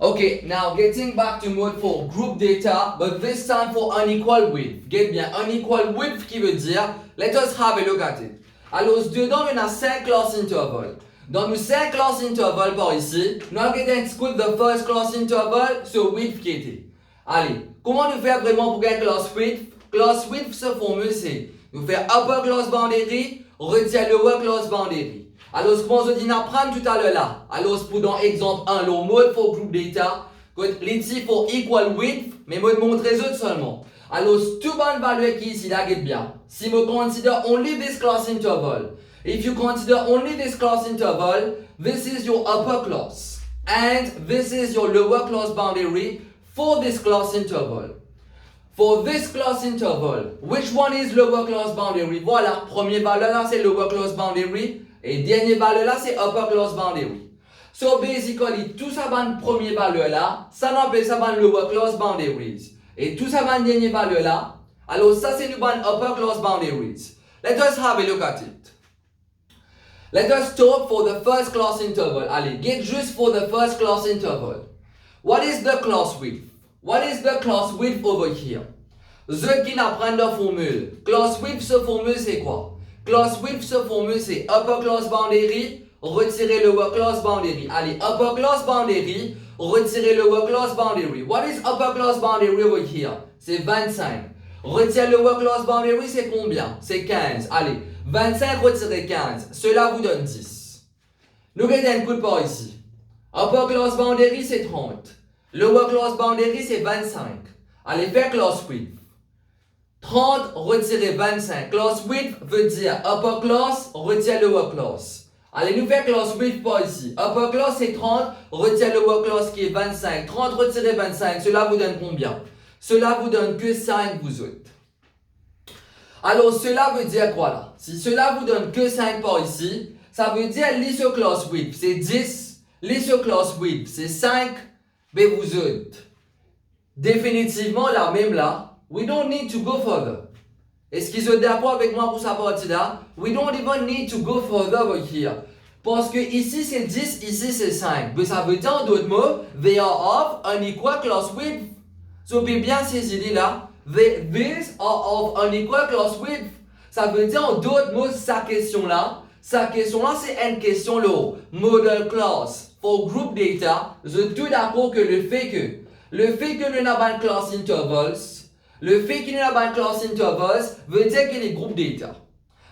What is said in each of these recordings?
Okay, now getting back to mode for group data, but this time for unequal width. Get bien, unequal width qui veut dire, let us have a look at it. Alors, dedans, on a 5 class intervals. Dans nos 5 class intervals par ici, nous allons discuter the first class interval sur width qui était. Allez, comment nous faire vraiment pour gagner class width? Class width, ce formule, c'est nous faire upper class boundary, retirer lower class boundary. Alors, ce qu'on dit apprendre tout à l'heure là. Alors, pour dans exemple 1, le mode for group data, l'ici for equal width, mais mode montrer autres seulement. Alors, tout bonne valeur qui ici là, get bien. Si we consider only this class interval, if you consider only this class interval, this is your upper class. And this is your lower class boundary for this class interval. For this class interval, which one is lower class boundary? Voilà, première valeur là, c'est lower class boundary. Et dernière valeur là, c'est upper class boundary. So basically, tout ça va première valeur là, ça nous appelle ça va lower class boundaries. Et tout ça va dernière valeur là, alors ça c'est nous upper class boundaries. Let us have a look at it. Let us talk for the first class interval. Allez, get just for the first class interval. What is the class width? What is the class width over here? Ceux qui n'apprennent la formule. Class width, ce formule c'est quoi? Class width, ce formule, c'est upper class boundary, retirer lower class boundary. Allez, upper class boundary, retirer lower class boundary. What is upper class boundary over here? C'est 25. Retirer lower class boundary, c'est combien? C'est 15. Allez, 25 retirer 15. Cela vous donne 10. Nous regardons un coup de part ici. Upper class boundary, c'est 30. Lower class boundary, c'est 25. Allez, faire class width. 30 retirer 25. Class width veut dire upper class retire lower class. Allez, nous faire class width par ici. Upper class c'est 30, retire lower class qui est 25. 30 retirer 25, cela vous donne combien? Cela vous donne que 5 vous autres. Alors, cela veut dire quoi là? Si cela vous donne que 5 par ici, ça veut dire l'iso class width c'est 10, l'iso class width c'est 5, mais vous autres. Définitivement, là, même là, we don't need to go further. Est-ce qu'ils sont d'accord avec moi pour sa partie-là? We don't even need to go further over here. Parce que ici c'est 10, ici c'est 5. Mais ça veut dire en d'autres mots, they are of unequal class width. So, bien ces idées-là, these are of unequal class width. Ça veut dire en d'autres mots, sa question-là, c'est une question là, model class for group data. Je suis tout d'accord que le fait que nous n'avons pas de class intervals, le fait qu'il n'y a pas de class intervals veut dire qu'il y a des groupes data.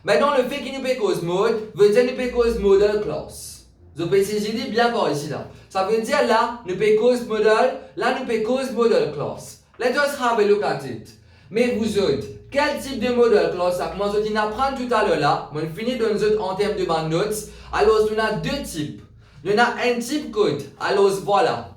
Maintenant, le fait qu'il n'y a pas de cause mode veut dire qu'il n'y a pas de cause model class. Je peux essayer bien par ici là. Ça veut dire là, nous pas cause model, là nous pas cause model class. Let us have a look at it. Mais vous autres, quel type de model class ça? Moi, je vais apprendre tout à l'heure là. On finit dans nous en termes de band notes. Alors, on a deux types. On a un type code. Alors, voilà.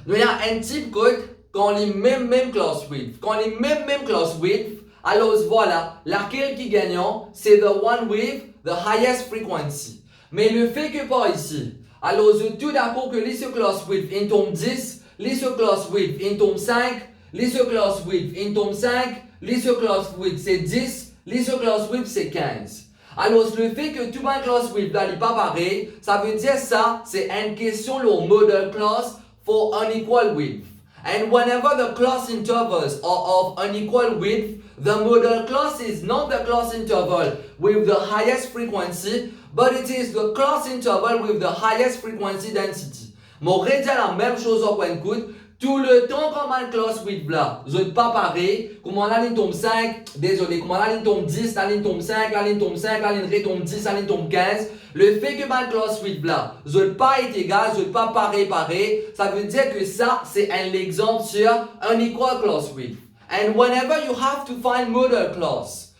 On a un type code quand les même class width. Quand les même class width, alors voilà, laquelle qui gagnant, c'est the one with the highest frequency. Mais le fait que par ici, alors je suis tout d'accord que les class width in tombe 10, les class width in tombe 5, les class width in tombe 5, les class width c'est 10, les class width c'est 15. Alors le fait que tout ma class width là n'est pas pareil, ça veut dire ça, c'est une question le model class for unequal width. And whenever the class intervals are of unequal width, the model class is not the class interval with the highest frequency, but it is the class interval with the highest frequency density. Mon dire la même chose au point de coûte. Tout le temps comme un class width là, je ne pas pareil, comment la ligne tombe 5, désolé, comment la ligne tombe 10, la ligne tombe 5, la ligne tombe 5, la ligne tombe 10, la ligne tombe 15, le fait que ma class width là, je ne pas être égal, je ne pas pareil, ça veut dire que ça, c'est un exemple sur un equal class width. And whenever you have to find model class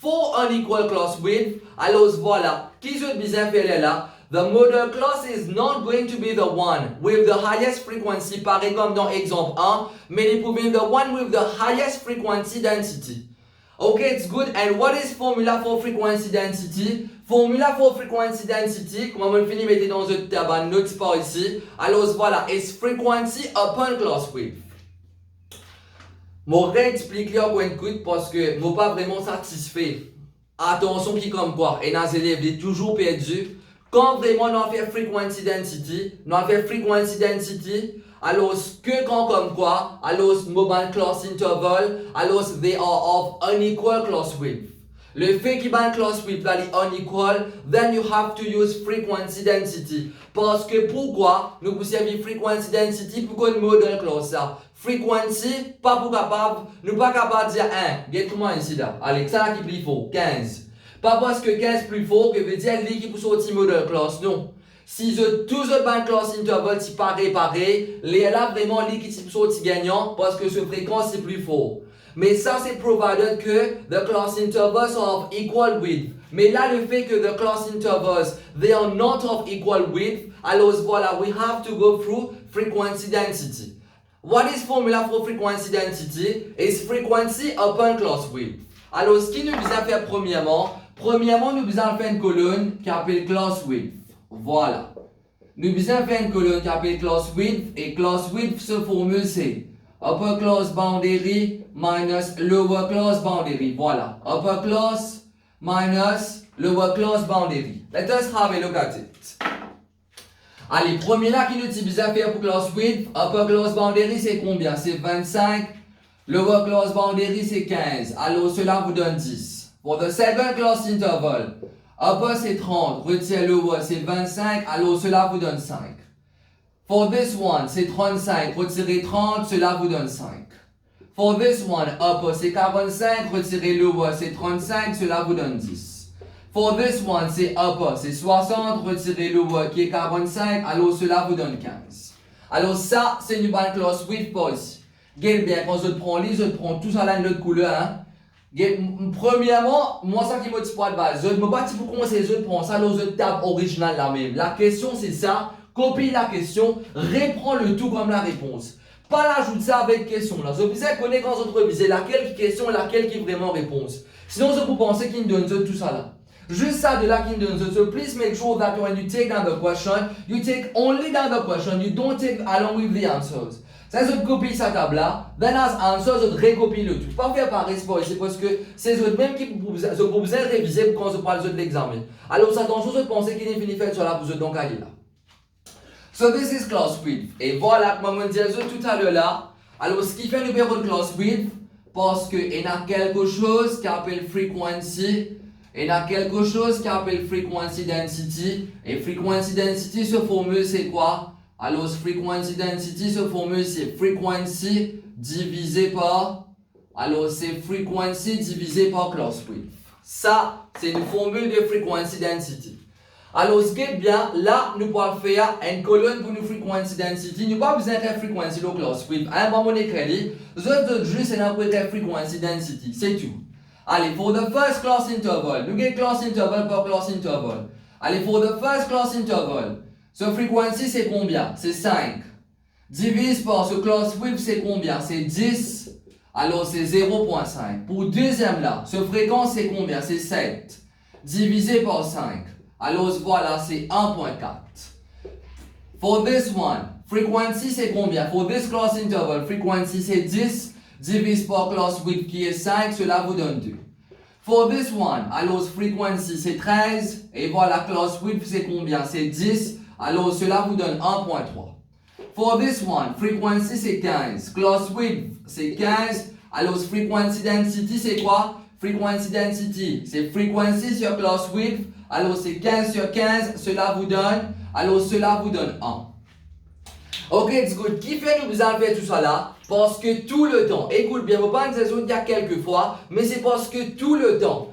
for unequal class width, alors voilà, qui je bien faire là, the model class is not going to be the one with the highest frequency, par exemple dans exemple 1, mais il peut be the one with the highest frequency density. Okay, it's good. And what is formula for frequency density? Formula for frequency density, comme on finit mettez dans une table notes par ici. Alors voilà, is frequency upon class width. Mon réexplique là pour une coup parce que moi pas vraiment satisfait. Attention qui comme quoi, et nos élèves est toujours perdu. quand vraiment on fait frequency density, alors que quand comme quoi, alors mobile class interval, alors they are of unequal class width. Le fait qu'il y a une class width là, est unequal, then you have to use frequency density. Parce que pourquoi nous pouvons servir frequency density pour qu'on modèle class ça. Frequency, pas pour capable, nous pas capable de dire 1. Regarde comment ici là. Allez, ça là qui plus fort, 15. Pas parce que 15 plus fort que veut dire lui qui peut sortir modèle class, non. Si tous les banques class interval si pareil, les là vraiment lui qui peut sortir gagnant parce que ce fréquence c'est plus fort. Mais ça c'est provided que the class intervals are of equal width. Mais là le fait que the class intervals they are not of equal width, alors voilà, we have to go through frequency density. What is formula for frequency density? Is frequency upon class width. Alors ce qui nous besoin faire premièrement, nous besoin faire une colonne qui appelle class width. Voilà. Nous besoin faire une colonne qui appelle class width et class width se formule c'est upper class boundary minus lower class boundary. Voilà. Upper class minus lower class boundary. Let us have a look at it. Allez, premier là qui nous dit besoin faire pour class width, upper class boundary c'est combien? C'est 25. Lower class boundary c'est 15. Alors cela vous donne 10. For the second class interval, upper c'est 30, retire lower c'est 25, alors cela vous donne 5. For this one, c'est 35, retirez 30, cela vous donne 5. For this one, upper c'est 45, retirez lower c'est 35, cela vous donne 10. For this one, c'est upper, c'est 60, retirez lower qui est 45, alors cela vous donne 15. Alors ça, c'est une bonne class width pour ici. Regardez bien, quand je prends les, je prends tout ça là de l'autre couleur. Hein. Premièrement, moi ça qui me motive pas de base. Je ne me bats pour commencer, je prends ça, je tape original là même. La question c'est ça. Copie la question, reprends le tout comme la réponse. Pas l'ajouter ça avec question là. Je vous connaître quand je réviser laquelle qui question et laquelle qui vraiment réponse. Sinon, je peux penser qu'il me donne tout ça là. Juste ça de là qu'il me donne so please make sure that when you take down the question, you take only down the question, you don't take along with the answers. Ça, je copie sa table là, then as answer, je recopie le tout. Pas faire par espoir ici parce que c'est eux même qui vous besoin réviser quand je parle de l'examen. Alors, c'est attention, je pense qu'il est fini fait sur la pour donc aller là. So this is class width. Et voilà, comme on disait tout à l'heure là. Alors, ce qui fait numéro de class width, parce qu'il y a quelque chose qui appelle frequency, il y a quelque chose qui appelle frequency density. Et frequency density se formule c'est quoi? Alors, frequency density se formule c'est frequency divisé par. Alors, c'est frequency divisé par class width. Ça, c'est une formule de frequency density. Alors, ce qui est bien, là, nous pouvons faire une colonne pour nous frequency density. Nous pas besoin de faire frequency de class width. Un bon mon écrit, juste un frequency density. C'est tout. Allez, for the first class interval, nous avons class interval par class interval. Allez, for the first class interval, ce frequency c'est combien? C'est 5. Divise par ce class width c'est combien? C'est 10. Alors c'est 0.5. Pour deuxième là, ce fréquence c'est combien? C'est 7. Divisé par 5. Alors voilà, c'est 1.4. For this one, frequency c'est combien? For this class interval, frequency c'est 10. Divise par class width qui est 5, cela vous donne 2. For this one, alors frequency c'est 13. Et voilà, class width c'est combien? C'est 10. Alors cela vous donne 1.3. For this one, frequency c'est 15. Class width c'est 15. Alors frequency density c'est quoi? Frequency density c'est frequency sur class width. Alors c'est 15 sur 15. Cela vous donne. Alors cela vous donne 1. Ok, it's good. Qui fait nous besoin de faire tout ça là? Parce que tout le temps, écoute bien, vous pas il y a quelques fois, mais c'est parce que tout le temps,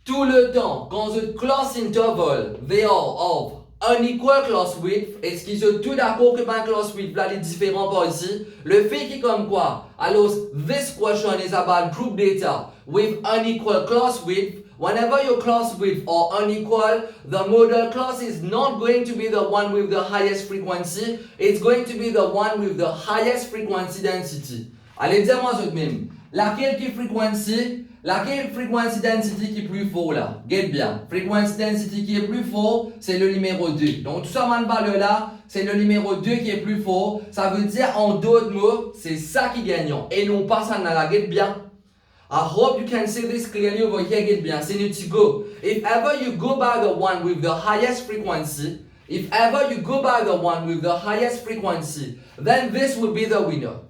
quand the class interval, they are of unequal class width, est-ce qu'ils sont tout d'accord que ma class width là, les différents par ici, le fait qui comme quoi, alors this question is about group data with unequal class width. Whenever your class width are unequal, the model class is not going to be the one with the highest frequency, it's going to be the one with the highest frequency density. Allez, dis-moi ça de même. Laquelle frequency density qui est plus fort là? Get bien. Frequency density qui est plus fort, c'est le numéro 2. Donc tout ça, man, valeur là, c'est le numéro 2 qui est plus fort. Ça veut dire, en d'autres mots, c'est ça qui gagnant. Et non pas ça, n'a la get bien. I hope you can see this clearly over here, get bien. C'est nous to go. if ever you go by the one with the highest frequency, if ever you go by the one with the highest frequency, then this will be the winner.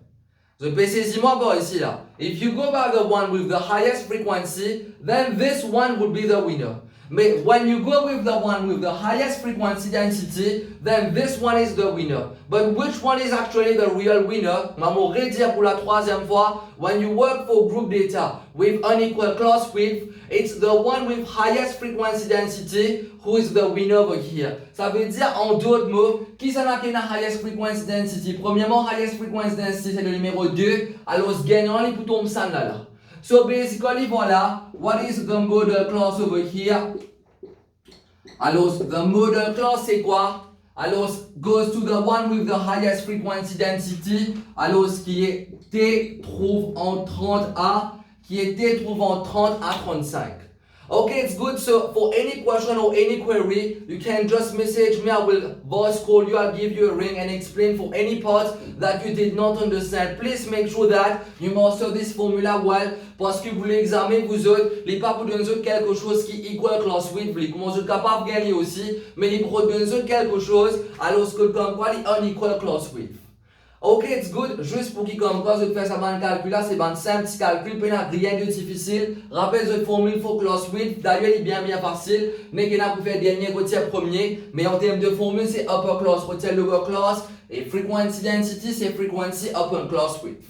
Je peux saisir-moi par ici là. If you go by the one with the highest frequency, then this one will be the winner. Mais when you go with the one with the highest frequency density, then this one is the winner. But which one is actually the real winner? Maman redire pour la troisième fois. When you work for group data with unequal class width, it's the one with highest frequency density who is the winner over here. Ça veut dire en d'autres mots, qui s'en a qui a highest frequency density? Premièrement, highest frequency density c'est le numéro 2. Alors, gagnant les boutons ça là. So basically, voilà, what is the model class over here? Alors, the model class c'est quoi? Alors, goes to the one with the highest frequency density. Alors, qui est T trouve en 30A, qui est T trouve en 30 à 35. Okay, it's good. So for any question or any query, you can just message me. I will voice call you. I'll give you a ring and explain for any part that you did not understand. Please make sure that you master this formula well, parce que vous l'examinez vous autres, les pas pour donner autres quelque chose qui equal class width, les comment vous êtes capable de gagner aussi, mais les pour donner autres quelque chose alors que comme quoi les unequal class width. Ok, it's good. Juste pour qui comme quoi, je fais ça dans le calcul là, c'est un simple petit calcul, puis rien de difficile. Rappelle cette formule for class width, d'ailleurs il est bien facile, mais qu'il a pour faire dernier côté premier, mais en termes de formule c'est upper class, côté lower class, et frequency density c'est frequency upper class width.